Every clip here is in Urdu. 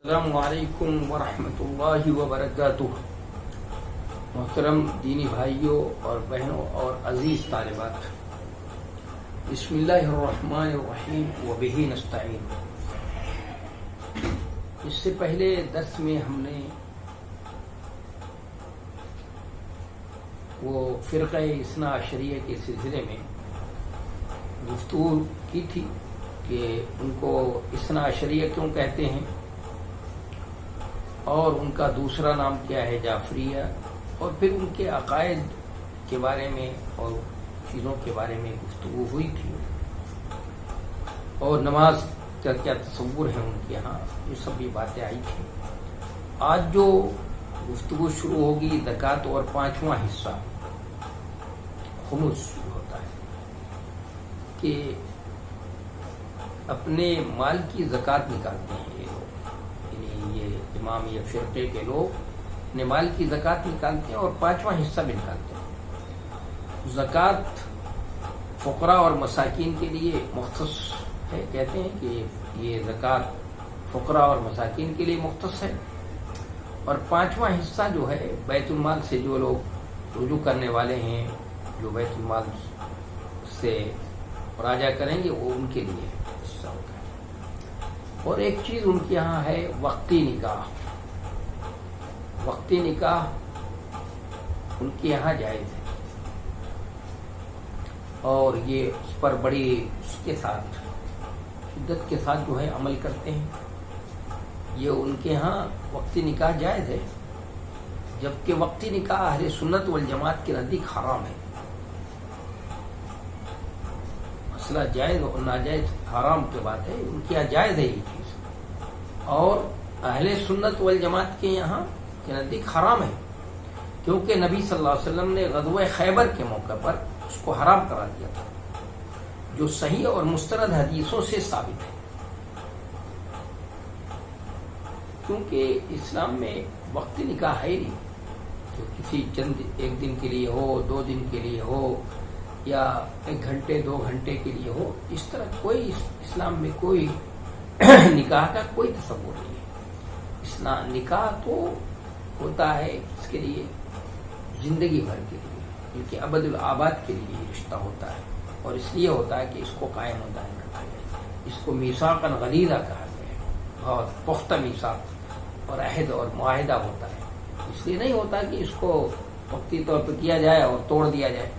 السلام علیکم ورحمۃ اللہ وبرکاتہ۔ محترم دینی بھائیوں اور بہنوں اور عزیز طالبات، بسم اللہ الرحمن الرحیم وبہ نستعین۔ اس سے پہلے درس میں ہم نے وہ فرقہ اثنا عشریہ کے سلسلے میں گفتگو کی تھی کہ ان کو اثنا عشریہ کیوں کہتے ہیں اور ان کا دوسرا نام کیا ہے، جعفریہ، اور پھر ان کے عقائد کے بارے میں اور چیزوں کے بارے میں گفتگو ہوئی تھی، اور نماز کا کیا تصور ہے ان کے ہاں، یہ سب بھی باتیں آئی تھیں۔ آج جو گفتگو شروع ہوگی زکوٰۃ اور پانچواں حصہ خمس ہوتا ہے کہ اپنے مال کی زکوٰۃ نکالتے ہیں یہ لوگ، یعنی یہ امامیہ فرقے کے لوگ اپنے مال کی زکوٰۃ نکالتے ہیں اور پانچواں حصہ بھی نکالتے ہیں۔ زکوٰۃ فقراء اور مساکین کے لیے مختص ہے، کہتے ہیں کہ یہ زکوٰۃ فقراء اور مساکین کے لیے مختص ہے، اور پانچواں حصہ جو ہے بیت المال سے جو لوگ رجوع کرنے والے ہیں، جو بیت المال سے راجع کریں گے، وہ ان کے لیے حصہ ہوتا ہے۔ اور ایک چیز ان کے یہاں ہے وقتی نکاح۔ وقتی نکاح ان کے یہاں جائز ہے، اور یہ اس پر بڑی اس کے ساتھ شدت کے ساتھ جو ہے عمل کرتے ہیں۔ یہ ان کے ہاں وقتی نکاح جائز ہے، جبکہ وقتی نکاح اہل سنت والجماعت کے نزدیک حرام ہے۔ مسئلہ جائز اور ناجائز حرام کے بات ہے، ان کے یہاں جائز ہے یہ چیز، اور اہل سنت والجماعت کے یہاں کے نزدیک حرام ہے، کیونکہ نبی صلی اللہ علیہ وسلم نے غزوہ خیبر کے موقع پر اس کو حرام قرار دیا تھا، جو صحیح اور مستند حدیثوں سے ثابت ہے۔ کیونکہ اسلام میں وقتی نکاح ہے نہیں، جو کسی چند ایک دن کے لیے ہو، 2 دن کے لیے ہو، یا 1 گھنٹے 2 گھنٹے کے لیے ہو، اس طرح کوئی اسلام میں کوئی نکاح کا کوئی تصور نہیں ہے۔ اسلام نکاح تو ہوتا ہے اس کے لیے زندگی بھر کے لیے، بلکہ ابد الآباد کے لیے رشتہ ہوتا ہے، اور اس لیے ہوتا ہے کہ اس کو قائم و دائم رکھا جائے۔ اس کو میثاقاً غلیظہ کہا گیا ہے، بہت پختہ میثاق اور عہد اور معاہدہ ہوتا ہے۔ اس لیے نہیں ہوتا کہ اس کو وقتی طور پہ کیا جائے اور توڑ دیا جائے،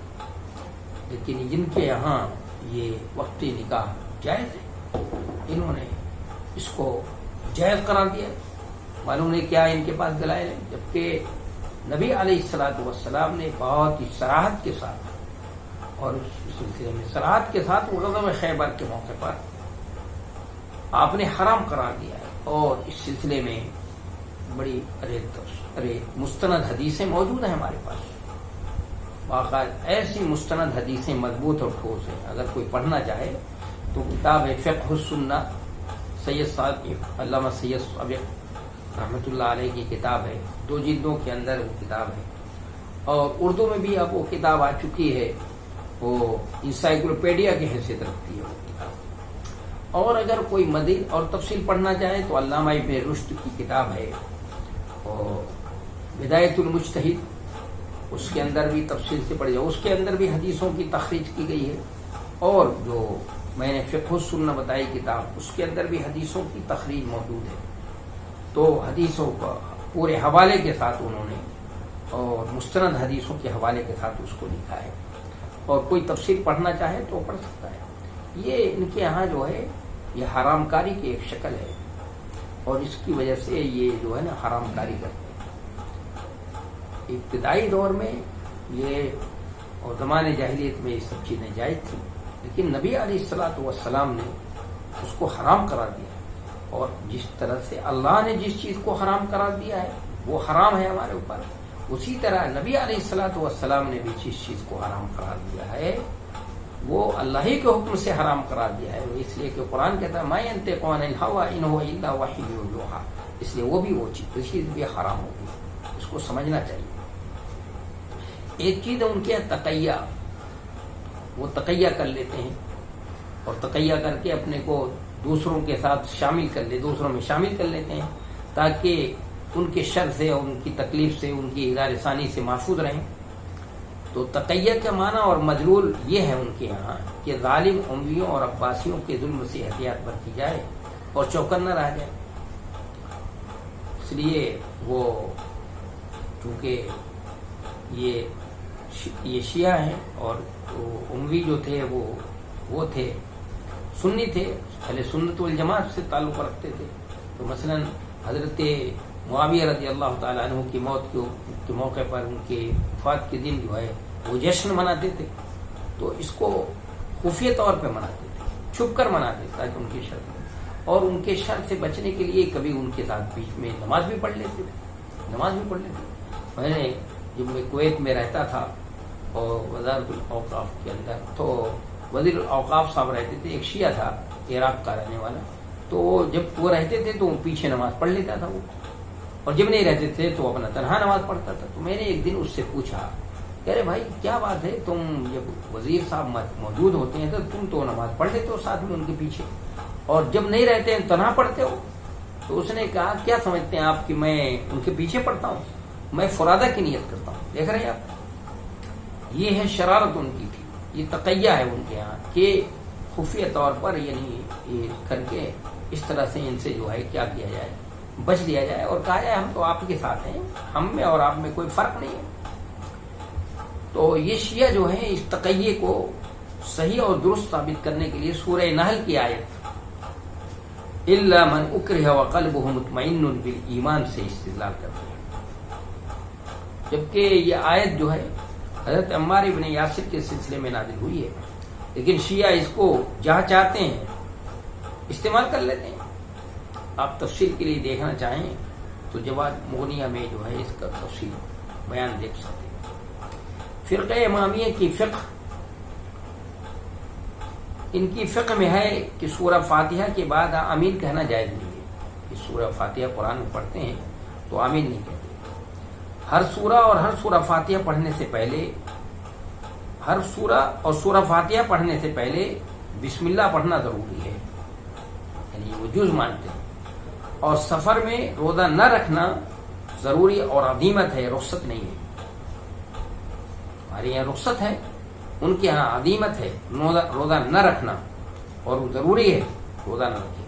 لیکن جن کے یہاں یہ وقتی نکاح جائز ہے، انہوں نے اس کو جائز قرار دیا۔ معلوم نہیں کیا ان کے پاس دلائل ہے، جبکہ نبی علیہ الصلوۃ والسلام نے بہت ہی صراحت کے ساتھ، اور اس سلسلے میں صراحت کے ساتھ غزوہ خیبر کے موقع پر آپ نے حرام قرار دیا ہے، اور اس سلسلے میں بڑی مستند حدیثیں موجود ہیں ہمارے پاس، باقاعدہ ایسی مستند حدیثیں مضبوط اور ٹھوس ہیں۔ اگر کوئی پڑھنا چاہے تو کتاب فقہ السنہ، سید صاحب علامہ سید صابق رحمۃ اللہ علیہ کی کتاب ہے، 2 جلدوں کے اندر وہ کتاب ہے، اور اردو میں بھی اب وہ کتاب آ چکی ہے، وہ انسائکلوپیڈیا کی حیثیت رکھتی ہے وہ کتاب۔ اور اگر کوئی مزید اور تفصیل پڑھنا چاہے تو علامہ ابن رشد کی کتاب ہے اور بدایت المجتہد، اس کے اندر بھی تفصیل سے پڑھی جائے، اس کے اندر بھی حدیثوں کی تخریج کی گئی ہے، اور جو میں نے فقہ السنہ بتائی کتاب، اس کے اندر بھی حدیثوں کی تخریج موجود ہے۔ تو حدیثوں کا پورے حوالے کے ساتھ انہوں نے، اور مستند حدیثوں کے حوالے کے ساتھ اس کو لکھا ہے، اور کوئی تفصیل پڑھنا چاہے تو پڑھ سکتا ہے۔ یہ ان کے یہاں جو ہے یہ حرام کاری کی ایک شکل ہے، اور اس کی وجہ سے یہ جو ہے نا حرام کاری کرتے ہیں۔ ابتدائی دور میں یہ اور زمانے جاہلیت میں یہ سب چیزیں جائز تھیں، لیکن نبی علیہ الصلوۃ والسلام نے اس کو حرام قرار دیا، اور جس طرح سے اللہ نے جس چیز کو حرام قرار دیا ہے وہ حرام ہے ہمارے اوپر، اسی طرح نبی علیہ الصلوۃ والسلام نے بھی جس چیز کو حرام قرار دیا ہے وہ اللہ ہی کے حکم سے حرام قرار دیا ہے، اس لیے کہ قرآن کہتا ہے ما ينطق عن الهوى ان هو الا وحی یوحی، اس لیے وہ بھی وہ چیز بھی حرام ہوگی، اس کو سمجھنا چاہیے۔ ایک چیز ہے ان کے تقیہ، وہ تقیہ کر لیتے ہیں، اور تقیہ کر کے اپنے کو دوسروں کے ساتھ شامل کر لے، دوسروں میں شامل کر لیتے ہیں۔ تاکہ ان کے شر سے اور ان کی تکلیف سے، ان کی اظہار ثانی سے محفوظ رہیں۔ تو تقیہ کا معنی اور مجلول یہ ہے ان کے یہاں کہ ظالم امویوں اور عباسیوں کے ظلم سے احتیاط برتی جائے اور چوکن نہ رہ جائے۔ اس لیے وہ چونکہ یہ شیعہ ہیں اور اموی جو تھے وہ تھے سنی تھے، اہل سنت والجماعت سے تعلق رکھتے تھے۔ تو مثلا حضرت معاویہ رضی اللہ تعالیٰ عنہ کی موت کے موقع پر ان کے وفات کے دن جو ہے وہ جشن مناتے تھے، تو اس کو خفیہ طور پہ مناتے تھے، چھپ کر مناتے تھے تاکہ ان کی شر، اور ان کے شر سے بچنے کے لیے کبھی ان کے ساتھ بیچ میں نماز بھی پڑھ لیتے تھے۔ میں نے جب میں کویت میں رہتا تھا اور وزارت الاوقاف کے اندر، تو وزیر الاوقاف صاحب رہتے تھے، ایک شیعہ تھا عراق کا رہنے والا، تو جب وہ رہتے تھے تو پیچھے نماز پڑھ لیتا تھا وہ، اور جب نہیں رہتے تھے تو اپنا تنہا نماز پڑھتا تھا۔ تو میں نے ایک دن اس سے پوچھا کہ ارے بھائی کیا بات ہے، تم جب وزیر صاحب موجود ہوتے ہیں تو تم تو نماز پڑھ لیتے ہو ساتھ میں ان کے پیچھے، اور جب نہیں رہتے ہیں تنہا پڑھتے ہو؟ تو اس نے کہا کیا سمجھتے ہیں آپ کہ میں ان کے پیچھے پڑھتا ہوں؟ میں فرادہ کی نیت کرتا ہوں۔ دیکھ رہے ہیں آپ، یہ ہے شرارت ان کی تھی، یہ تقیہ ہے ان کے یہاں کہ خفیہ طور پر یعنی یہ کر کے اس طرح سے ان سے جو ہے کیا کیا جائے، بچ لیا جائے، اور کہا جائے ہم تو آپ کے ساتھ ہیں، ہم میں اور آپ میں کوئی فرق نہیں ہے۔ تو یہ شیعہ جو ہیں اس تقیہ کو صحیح اور درست ثابت کرنے کے لیے سورہ نحل کی آیت الا من اکرہ وقلبہ مطمئن بالایمان سے استدلال کرتے ہیں، جبکہ یہ آیت جو ہے حضرت عمار ابن یاسر کے سلسلے میں نازل ہوئی ہے، لیکن شیعہ اس کو جہاں چاہتے ہیں استعمال کر لیتے ہیں۔ آپ تفصیل کے لیے دیکھنا چاہیں تو جواد مغنیہ میں جو ہے اس کا تفصیل بیان دیکھ سکتے ہیں۔ فرقہ امامیہ کی فقہ، ان کی فقہ میں ہے کہ سورہ فاتحہ کے بعد آمین کہنا جائز نہیں ہے۔ اس سورہ فاتحہ قرآن میں پڑھتے ہیں تو آمین نہیں کہتے۔ ہر سورہ اور ہر سورہ فاتحہ پڑھنے سے پہلے، ہر سورہ اور سورہ فاتحہ پڑھنے سے پہلے بسم اللہ پڑھنا ضروری ہے، یعنی وہ جز مانتے ہیں۔ اور سفر میں روزہ نہ رکھنا ضروری اور عظیمت ہے، رخصت نہیں ہے۔ ہمارے یہاں رخصت ہے، ان کے یہاں عظیمت ہے روزہ نہ رکھنا، اور وہ ضروری ہے روزہ نہ رکھے۔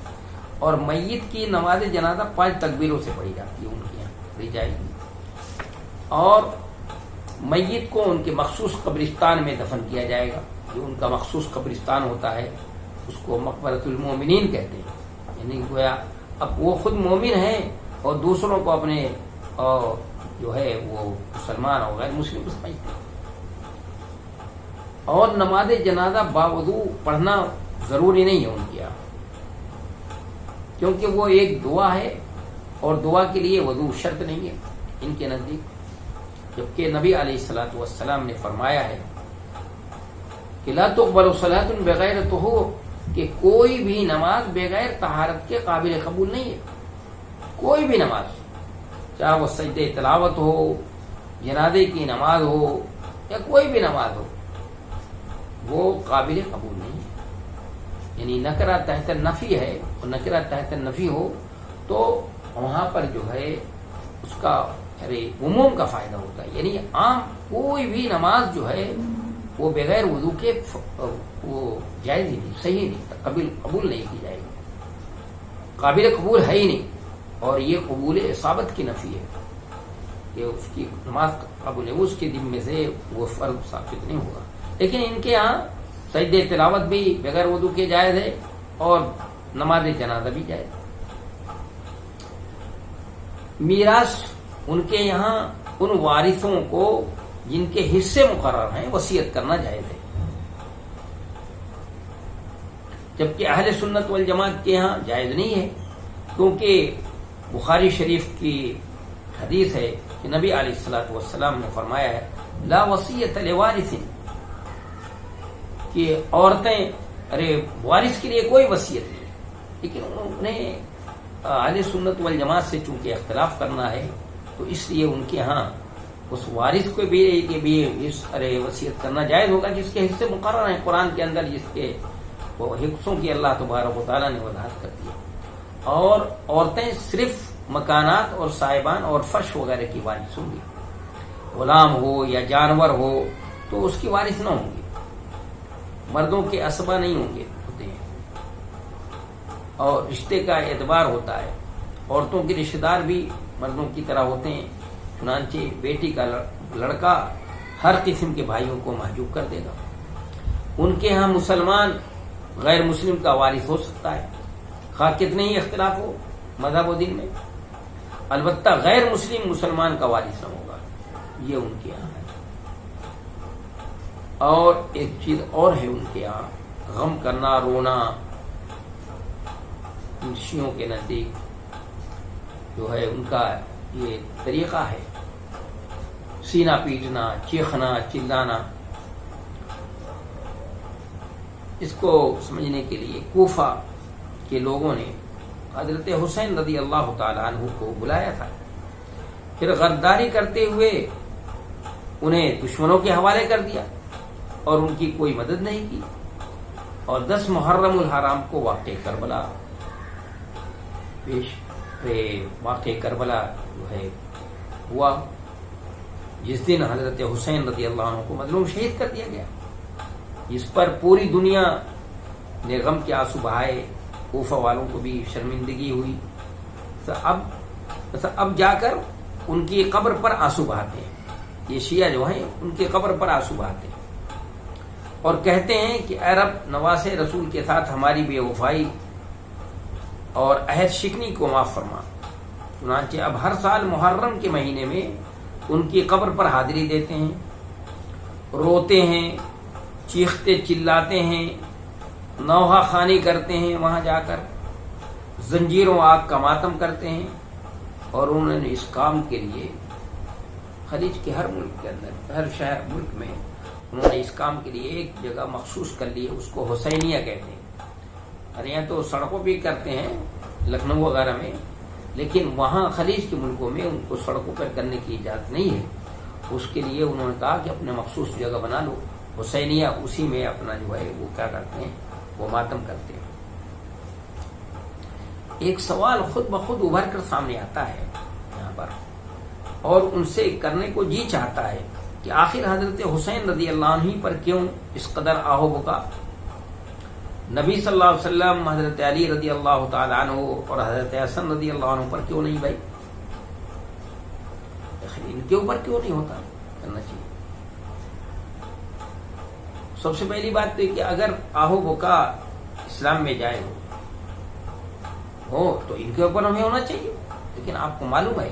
اور میت کی نماز جنازہ 5 تکبیروں سے پڑھی جاتی ہے ان کے یہاں، پڑھی جائے گی، اور میت کو ان کے مخصوص قبرستان میں دفن کیا جائے گا۔ جو ان کا مخصوص قبرستان ہوتا ہے اس کو مقبرۃ المومنین کہتے ہیں، یعنی گویا اب وہ خود مومن ہیں اور دوسروں کو اپنے جو ہے وہ مسلمان اور غیر مسلم کو سمجھتے ہیں۔ اور نماز جنازہ باوضو پڑھنا ضروری نہیں ہے ان کے یہاں، کیونکہ وہ ایک دعا ہے اور دعا کے لیے وضو شرط نہیں ہے ان کے نزدیک، جبکہ نبی علیہ الصلوۃ والسلام نے فرمایا ہے کہ لا تقبل صلاۃ بغیر طہور، کہ کوئی بھی نماز بغیر طہارت کے قابل قبول نہیں ہے۔ کوئی بھی نماز، چاہے وہ سجدہ تلاوت ہو، جنازے کی نماز ہو، یا کوئی بھی نماز ہو، وہ قابل قبول نہیں ہے۔ یعنی نکرہ تحت نفی ہے، اور نکرہ تحت نفی ہو تو وہاں پر جو ہے اس کا عموم کا فائدہ ہوتا ہے، یعنی عام کوئی بھی نماز جو ہے وہ بغیر وضو کے وہ جائز ہی نہیں، صحیح نہیں، قبول نہیں کی جائے گی، قابل قبول ہے ہی نہیں۔ اور یہ قبول اصابت کی نفی ہے کہ اس کی نماز قبول ہے، اس کے ذمے سے وہ فرض ثابت نہیں ہوگا۔ لیکن ان کے ہاں سجدہ تلاوت بھی بغیر وضو کے جائز ہے، اور نماز جنازہ بھی جائز ہے۔ میراث ان کے یہاں ان وارثوں کو جن کے حصے مقرر ہیں وصیت کرنا جائز ہے، جبکہ اہل سنت والجماعت کے یہاں جائز نہیں ہے، کیونکہ بخاری شریف کی حدیث ہے کہ نبی علیہ الصلوۃ والسلام نے فرمایا ہے لا وصیت لوارث، کہ عورتیں وارث کے لیے کوئی وصیت نہیں، لیکن انہیں اہل سنت والجماعت سے چونکہ اختلاف کرنا ہے تو اس لیے ان کے ہاں اس وارث کو بھی وصیت کرنا جائز ہوگا جس کے حصے مقرر ہیں قرآن کے اندر، جس کے وہ حصوں کی اللہ تبارک و تعالیٰ نے وضاحت کر دی۔ اور عورتیں صرف مکانات اور صاحبان اور فرش وغیرہ کی وارث ہوں گی. غلام ہو یا جانور ہو تو اس کی وارث نہ ہوں گے. مردوں کے اسبہ نہیں ہوتے ہیں اور رشتے کا اعتبار ہوتا ہے. عورتوں کے رشتہ دار بھی مردوں کی طرح ہوتے ہیں. چنانچہ بیٹی کا لڑکا ہر قسم کے بھائیوں کو محجوب کر دے گا. ان کے ہاں مسلمان غیر مسلم کا وارث ہو سکتا ہے خواہ کتنے ہی اختلاف ہو مذہب و دین میں. البتہ غیر مسلم مسلمان کا وارث نہ ہوگا. یہ ان کے ہاں ہے. اور ایک چیز اور ہے ان کے ہاں، غم کرنا، رونا. شیعوں کے نزدیک جو ہے ان کا یہ طریقہ ہے، سینہ پیٹنا، چیخنا، چلانا. اس کو سمجھنے کے لیے کوفہ کے لوگوں نے حضرت حسین رضی اللہ تعالی عنہ کو بلایا تھا. پھر غداری کرتے ہوئے انہیں دشمنوں کے حوالے کر دیا اور ان کی کوئی مدد نہیں کی. اور 10 محرم الحرام کو واقع کربلا جو ہے ہوا، جس دن حضرت حسین رضی اللہ عنہ کو مظلوم شہید کر دیا گیا. اس پر پوری دنیا نے غم کے آنسو بہائے. کوفہ والوں کو بھی شرمندگی ہوئی. اب جا کر ان کی قبر پر آنسو بہاتے ہیں. یہ شیعہ جو ہیں ان کی قبر پر آنسو بہاتے ہیں اور کہتے ہیں کہ اے رب، نواز رسول کے ساتھ ہماری بے وفائی اور عہد شکنی کو معاف فرما. چنانچہ اب ہر سال محرم کے مہینے میں ان کی قبر پر حاضری دیتے ہیں، روتے ہیں، چیختے چلاتے ہیں، نوحہ خوانی کرتے ہیں. وہاں جا کر زنجیروں آگ کا ماتم کرتے ہیں. اور انہوں نے اس کام کے لیے خلیج کے ہر ملک کے اندر، ہر شہر ملک میں انہوں نے اس کام کے لیے ایک جگہ مخصوص کر لی. اس کو حسینیہ کہتے ہیں. ارے یہاں تو سڑکوں پہ کرتے ہیں لکھنؤ وغیرہ میں، لیکن وہاں خلیج کے ملکوں میں ان کو سڑکوں پر کرنے کی اجازت نہیں ہے. اس کے لیے انہوں نے کہا کہ اپنے مخصوص جگہ بنا لو حسینیہ، اسی میں اپنا جو ہے وہ کیا کرتے ہیں، وہ ماتم کرتے ہیں. ایک سوال خود بخود ابھر کر سامنے آتا ہے یہاں پر اور ان سے کرنے کو جی چاہتا ہے کہ آخر حضرت حسین رضی اللہ عنہ پر کیوں اس قدر آہو بکا؟ نبی صلی اللہ علیہ وسلم، حضرت علی رضی اللہ تعالی عنہ اور حضرت حسن رضی اللہ عنہ پر کیوں نہیں بھائی؟ ان کے اوپر کیوں نہیں ہوتا کرنا چاہیے؟ سب سے پہلی بات تو کہ اگر آہو بکا اسلام میں جائے ہو تو ان کے اوپر ہمیں ہونا چاہیے. لیکن آپ کو معلوم ہے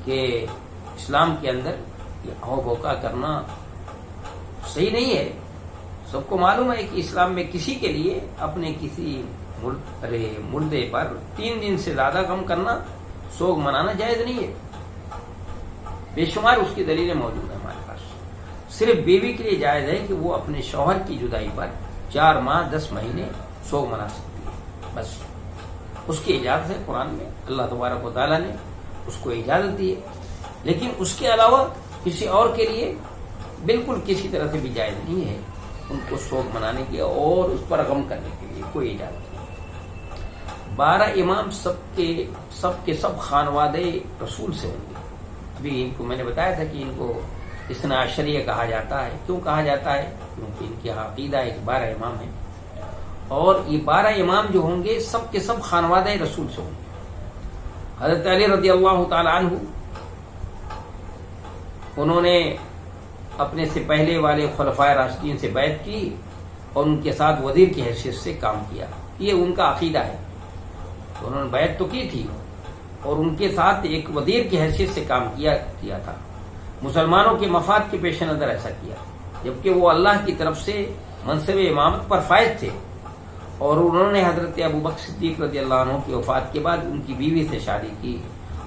کہ اسلام کے اندر یہ آہو بکا کرنا صحیح نہیں ہے. سب کو معلوم ہے کہ اسلام میں کسی کے لیے اپنے کسی مردے پر 3 دن سے زیادہ غم کرنا، سوگ منانا جائز نہیں ہے. بے شمار اس کی دلیلیں موجود ہیں ہمارے پاس. صرف بیوی کے لیے جائز ہے کہ وہ اپنے شوہر کی جدائی پر 4 ماہ 10 مہینے سوگ منا سکتی ہے. بس اس کی اجازت ہے. قرآن میں اللہ تبارک و تعالیٰ نے اس کو اجازت دی ہے. لیکن اس کے علاوہ کسی اور کے لیے بالکل کسی طرح سے بھی جائز نہیں ہے ان کو سوگ منانے کی اور اس پر غم کرنے کے لیے کوئی اجازت نہیں. 12 امام سب کے سب خانوادے رسول سے ہوں گے. ابھی ان کو میں نے بتایا تھا کہ ان کو اثنا عشریہ کہا جاتا ہے. کیوں کہا جاتا ہے؟ کیونکہ ان کی عقیدہ ہے کہ 12 امام ہیں اور یہ 12 امام جو ہوں گے سب کے سب خانوادہ رسول سے ہوں گے. حضرت علی رضی اللہ تعالی عنہ انہوں نے اپنے سے پہلے والے خلفائے راشدین سے بیعت کی اور ان کے ساتھ وزیر کی حیثیت سے کام کیا. یہ ان کا عقیدہ ہے. انہوں نے بیعت تو کی تھی اور ان کے ساتھ ایک وزیر کی حیثیت سے کام کیا تھا. مسلمانوں کے مفاد کے پیش نظر ایسا کیا، جبکہ وہ اللہ کی طرف سے منصب امامت پر فائز تھے. اور انہوں نے حضرت ابوبکر صدیق رضی اللہ عنہ کی وفات کے بعد ان کی بیوی سے شادی کی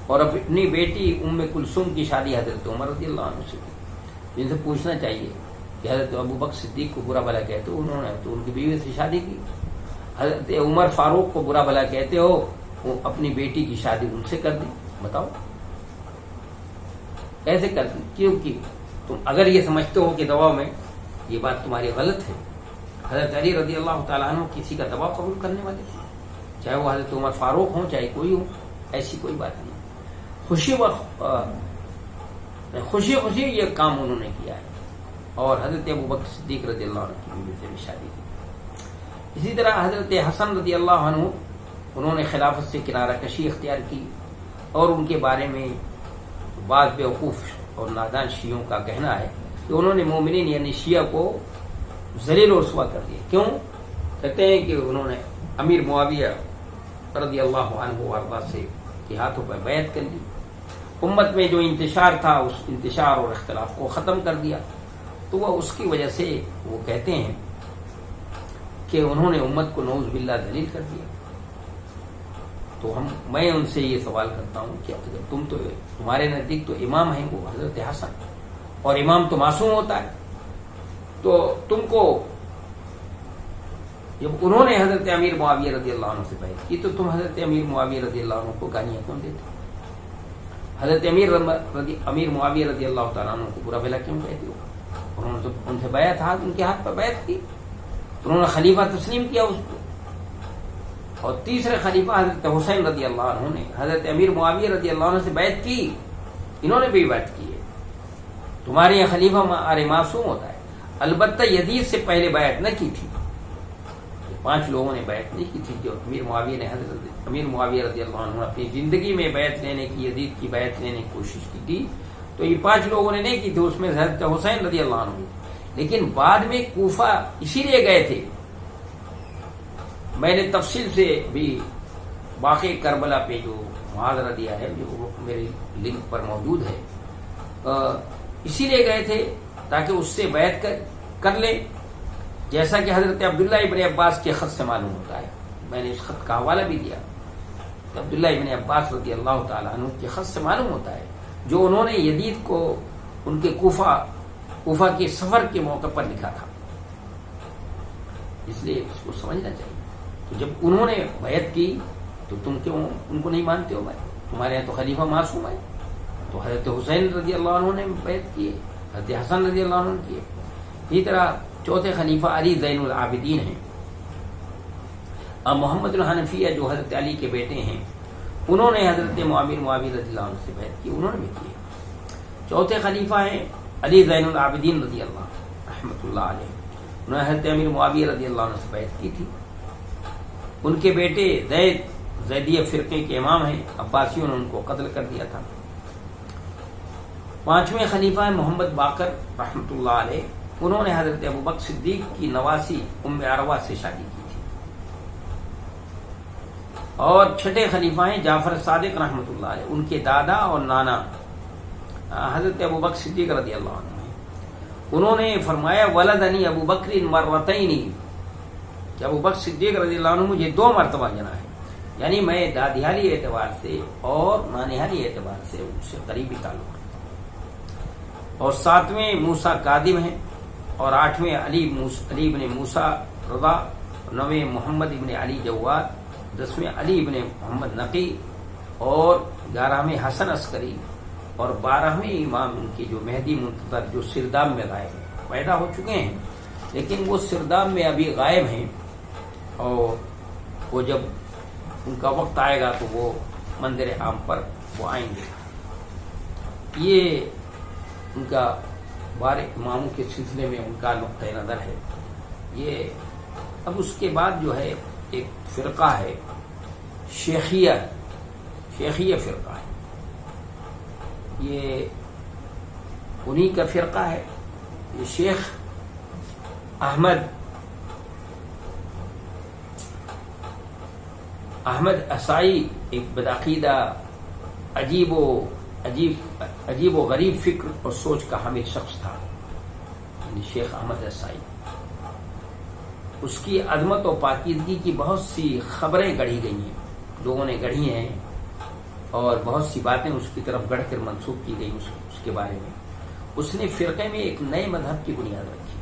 اور اپنی بیٹی ام کلثوم کی شادی حضرت عمر رضی اللہ عنہ سے کی. ان سے پوچھنا چاہیے کہ حضرت ابوبکر صدیق کو برا بھلا کہتے ہو، انہوں نے تو ان کی بیوی سے شادی کی. حضرت عمر فاروق کو برا بھلا کہتے ہو، وہ اپنی بیٹی کی شادی ان سے کر دی. بتاؤ کیسے کر دی؟ کیونکہ تم اگر یہ سمجھتے ہو کہ دباؤ میں، یہ بات تمہاری غلط ہے. حضرت علی رضی اللہ تعالیٰ عنہ کسی کا دباؤ قبول کرنے والے، چاہے وہ حضرت عمر فاروق ہوں چاہے کوئی ہو. ایسی کوئی بات نہیں. خوشی یہ کام انہوں نے کیا ہے. اور حضرت ابوبکر صدیق رضی اللہ عنہ کی بیوی سے بھی شادی کی. اسی طرح حضرت حسن رضی اللہ عنہ انہوں نے خلافت سے کنارہ کشی اختیار کی، اور ان کے بارے میں بعض بیوقوف اور نادان شیعوں کا کہنا ہے کہ انہوں نے مومنین یعنی شیعہ کو ذلیل و رسوا کر دیا. کیوں؟ کہتے ہیں کہ انہوں نے امیر معاویہ رضی اللہ عنہ وارضا سے کے ہاتھوں پر بیعت کر لی. امت میں جو انتشار تھا اس انتشار اور اختلاف کو ختم کر دیا. تو وہ اس کی وجہ سے وہ کہتے ہیں کہ انہوں نے امت کو نعوذ باللہ ذلیل کر دیا. تو میں ان سے یہ سوال کرتا ہوں کہ اگر تمہارے نزدیک تو امام ہیں وہ حضرت حسن، اور امام تو معصوم ہوتا ہے، تو تم کو جب انہوں نے حضرت امیر معاویہ رضی اللہ عنہ سے بیعت کی تو تم حضرت امیر معاویہ رضی اللہ عنہ کو گالیاں کیوں دیتے؟ حضرت امیر معاویہ رضی اللہ تعالیٰ عنہ کو برا بھلا کیوں کہتے ہو؟ انہوں نے تو ان سے بیعت ان کے ہاتھ پر بیعت کی، انہوں نے خلیفہ تسلیم کیا اس کو. اور تیسرے خلیفہ حضرت حسین رضی اللہ عنہ نے حضرت امیر معاویہ رضی اللہ عنہ سے بیعت کی، انہوں نے بھی بیعت کی ہے. تمہارے یہاں خلیفہ معصوم ہوتا ہے. البتہ یزید سے پہلے بیعت نہ کی تھی. 5 لوگوں نے بیعت نہیں کی تھی جو امیر معاویہ نے حضرت امیر معاویہ رضی اللہ عنہ اپنی زندگی میں بیعت لینے کی، یزید کی بیعت لینے کی کوشش کی تھی. تو یہ 5 لوگوں نے نہیں کی تھی، اس میں حضرت حسین رضی اللہ عنہ. لیکن بعد میں کوفہ اسی لیے گئے تھے. میں نے تفصیل سے بھی باقی کربلا پہ جو محاضرہ دیا ہے جو میرے لنک پر موجود ہے، اسی لیے گئے تھے تاکہ اس سے بیعت کر لیں، جیسا کہ حضرت عبداللہ ابن عباس کے خط سے معلوم ہوتا ہے. میں نے اس خط کا حوالہ بھی دیا. عبداللہ ابن عباس رضی اللہ تعالیٰ عنہ کے خط سے معلوم ہوتا ہے جو انہوں نے یزید کو ان کے کوفہ کے سفر کے موقع پر لکھا تھا. اس لیے اس کو سمجھنا چاہیے. تو جب انہوں نے بیعت کی تو تم کیوں ان کو نہیں مانتے ہو؟ بھائی تمہارے یہاں تو خلیفہ معصوم ہے. تو حضرت حسین رضی اللہ عنہ نے بیعت کی، حضرت حسن رضی اللہ عنہ نے کی. اسی طرح چوتھے خلیفہ علی زین العابدین ہیں. اب محمد الحنفیہ جو حضرت علی کے بیٹے ہیں انہوں نے حضرت معاویہ رضی اللہ عنہ سے بیعت کی، انہوں نے بھی کی. چوتھے خلیفہ ہیں علی زین العابدین رضی اللہ رحمۃ اللہ علیہ. انہوں نے حضرت امیر معاویہ رضی اللہ عنہ سے بیعت کی تھی. ان کے بیٹے زیدیہ فرقے کے امام ہیں، عباسیوں نے ان کو قتل کر دیا تھا. 5ویں خلیفہ ہیں محمد باقر رحمۃ اللہ علیہ. انہوں نے حضرت ابوبکر صدیق کی نواسی ام عروہ سے شادی کی تھی. اور 6 خلیفہ ہیں جعفر صادق رحمۃ اللہ علیہ. ان کے دادا اور نانا حضرت ابوبکر صدیق رضی اللہ عنہ ہیں. انہوں نے فرمایا ولدنی ابوبکر مرتین، کہ ابوبکر صدیق رضی اللہ عنہ مجھے 2 مرتبہ جنا ہے. یعنی میں دادیالی اعتبار سے اور نانیالی اعتبار سے ان سے قریبی تعلق ہے. اور 7ویں موسیٰ کاظم ہیں، اور 8ویں علی ابن موسیٰ رضا، 9ویں محمد ابن علی جواد، 10ویں علی ابن محمد نقی، اور 11ویں حسن عسکری، اور 12ویں امام ان کے جو مہدی منتظر جو سرداب میں غائب پیدا ہو چکے ہیں، لیکن وہ سرداب میں ابھی غائب ہیں. اور وہ جب ان کا وقت آئے گا تو وہ منظر عام پر وہ آئیں گے. یہ ان کا بارے اماموں کے سلسلے میں ان کا نقطۂ نظر ہے. یہ اب اس کے بعد جو ہے ایک فرقہ ہے شیخیہ فرقہ ہے. یہ انہی کا فرقہ ہے. یہ شیخ احمد عصائی ایک بدعقیدہ عجیب و غریب فکر اور سوچ کا حامل شخص تھا. یعنی شیخ احمد عصائی، اس کی عظمت و پاکیزگی کی بہت سی خبریں گڑھی گئی ہیں، لوگوں نے گڑھی ہیں، اور بہت سی باتیں اس کی طرف گڑھ کر منسوخ کی گئی اس کے بارے میں. اس نے فرقے میں ایک نئے مذہب کی بنیاد رکھی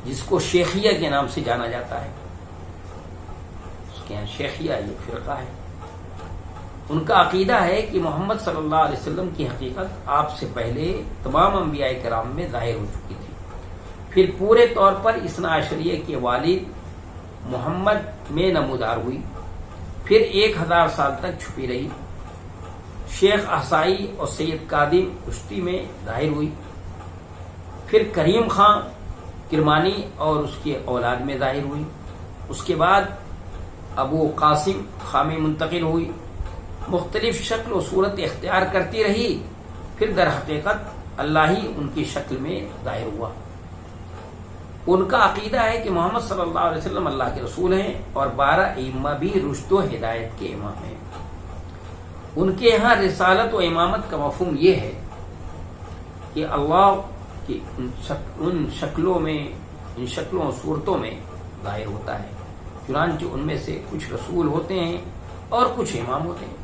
جس کو شیخیہ کے نام سے جانا جاتا ہے. اس کے یہاں شیخیہ یہ فرقہ ہے. ان کا عقیدہ ہے کہ محمد صلی اللہ علیہ وسلم کی حقیقت آپ سے پہلے تمام انبیاء کرام میں ظاہر ہو چکی تھی، پھر پورے طور پر اثنا عشریہ کے والد محمد میں نمودار ہوئی، پھر 1000 سال تک چھپی رہی. شیخ احصائی اور سید قادم کشتی میں ظاہر ہوئی. پھر کریم خان کرمانی اور اس کے اولاد میں ظاہر ہوئی. اس کے بعد ابو قاسم خامی منتقل ہوئی. مختلف شکل و صورت اختیار کرتی رہی. پھر در حقیقت اللہ ہی ان کی شکل میں ظاہر ہوا. ان کا عقیدہ ہے کہ محمد صلی اللہ علیہ وسلم اللہ کے رسول ہیں اور 12 ائمہ بھی رشد و ہدایت کے امام ہیں. ان کے یہاں رسالت و امامت کا مفہوم یہ ہے کہ اللہ کی ان شکلوں و صورتوں میں ظاہر ہوتا ہے. چنانچہ ان میں سے کچھ رسول ہوتے ہیں اور کچھ امام ہوتے ہیں.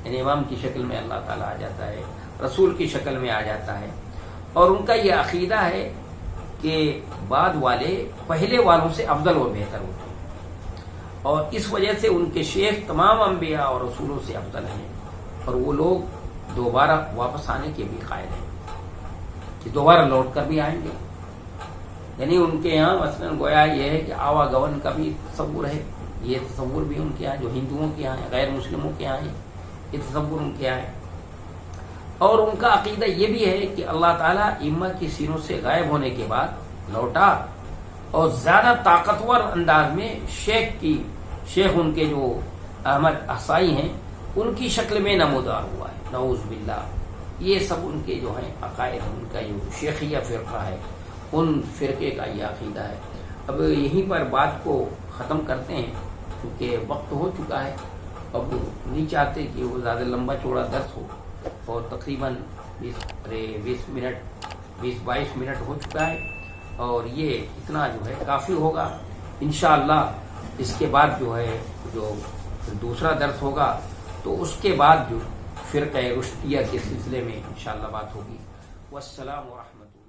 یعنی امام کی شکل میں اللہ تعالیٰ آ جاتا ہے، رسول کی شکل میں آ جاتا ہے. اور ان کا یہ عقیدہ ہے کہ بعد والے پہلے والوں سے افضل اور بہتر ہوتے ہیں، اور اس وجہ سے ان کے شیخ تمام انبیاء اور رسولوں سے افضل ہیں، اور وہ لوگ دوبارہ واپس آنے کے بھی قائل ہیں کہ دوبارہ لوٹ کر بھی آئیں گے. یعنی ان کے یہاں مثلاً گویا یہ ہے کہ آواگمن کا بھی تصور ہے. یہ تصور بھی ان کے یہاں جو ہندوؤں کے یہاں ہے، غیر مسلموں کے یہاں ہے، یہ تصور ان کے یہاں ہے. اور ان کا عقیدہ یہ بھی ہے کہ اللہ تعالیٰ ائمہ کی سینوں سے غائب ہونے کے بعد لوٹا اور زیادہ طاقتور انداز میں شیخ ان کے جو احمد احصائی ہیں ان کی شکل میں نمودار ہوا ہے. نعوذ باللہ. یہ سب ان کے جو ہیں عقائد، ان کا جو شیخیہ فرقہ ہے، ان فرقے کا یہ عقیدہ ہے. اب یہیں پر بات کو ختم کرتے ہیں کیونکہ وقت ہو چکا ہے. اب نہیں چاہتے کہ وہ زیادہ لمبا چوڑا درس ہو، اور تقریباً 20-22 منٹ ہو چکا ہے، اور یہ اتنا جو ہے کافی ہوگا. انشاءاللہ اس کے بعد جو ہے جو دوسرا درس ہوگا تو اس کے بعد جو فرقہ رشدیہ کے سلسلے میں انشاءاللہ بات ہوگی. والسلام ورحمۃ اللہ.